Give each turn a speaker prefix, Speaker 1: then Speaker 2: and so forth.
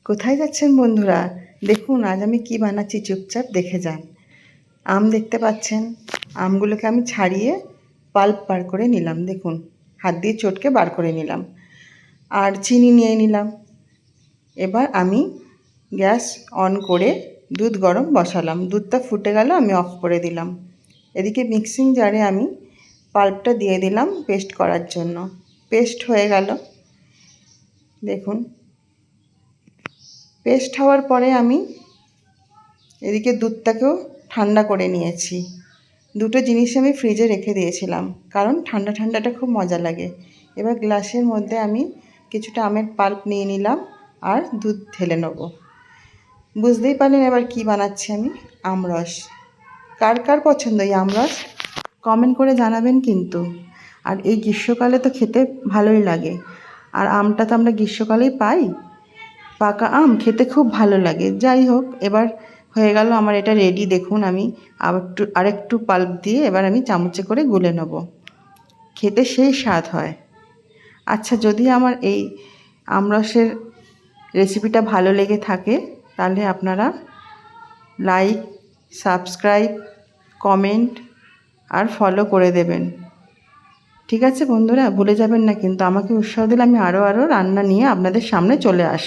Speaker 1: কোথায় যাচ্ছেন বন্ধুরা? দেখুন আজ আমি কি বানাচ্ছি, চুপচাপ দেখে যান। আম দেখতে পাচ্ছেন, আমগুলোকে আমি ছাড়িয়ে পাল্প বার করে নিলাম। দেখুন, হাত দিয়ে চটকে বার করে নিলাম। আর চিনি নিয়ে নিলাম। এবার আমি গ্যাস অন করে দুধ গরম বসালাম। দুধটা ফুটে গেল, আমি অফ করে দিলাম। এদিকে মিক্সিং জারে আমি পাল্পটা দিয়ে দিলাম পেস্ট করার জন্য। পেস্ট হয়ে গেল। দেখুন, পেস্ট হওয়ার পরে আমি এদিকে দুধটাকেও ঠান্ডা করে নিয়েছি। দুটো জিনিস আমি ফ্রিজে রেখে দিয়েছিলাম, কারণ ঠান্ডা ঠান্ডাটা খুব মজা লাগে। এবার গ্লাসের মধ্যে আমি কিছুটা আমের পাল্প নিয়ে নিলাম আর দুধ ঢেলে নেব। বুঝতেই পারলেন এবার কি বানাচ্ছি আমি, আমরস। কার কার পছন্দ এই আমরস, কমেন্ট করে জানাবেন কিন্তু। আর এই গ্রীষ্মকালে তো খেতে ভালোই লাগে, আর আমটা তো আমরা গ্রীষ্মকালেই পাই। পাকা আম খেতে খুব ভালো লাগে। যাই হোক, এবার হয়ে গেল আমার এটা রেডি। দেখুন, আমি আরেকটু পাল্প দিয়ে এবার আমি চামচে করে গুলে নেব। খেতে সেই স্বাদ হয়। আচ্ছা, যদি আমার এই আমরসের রেসিপিটা ভালো লেগে থাকে তাহলে আপনারা লাইক, সাবস্ক্রাইব, কমেন্ট আর ফলো করে দেবেন। ঠিক আছে বন্ধুরা, ভুলে যাবেন না কিন্তু। আমাকে উৎসাহ দিলে আমি আরও রান্না নিয়ে আপনাদের সামনে চলে আসব।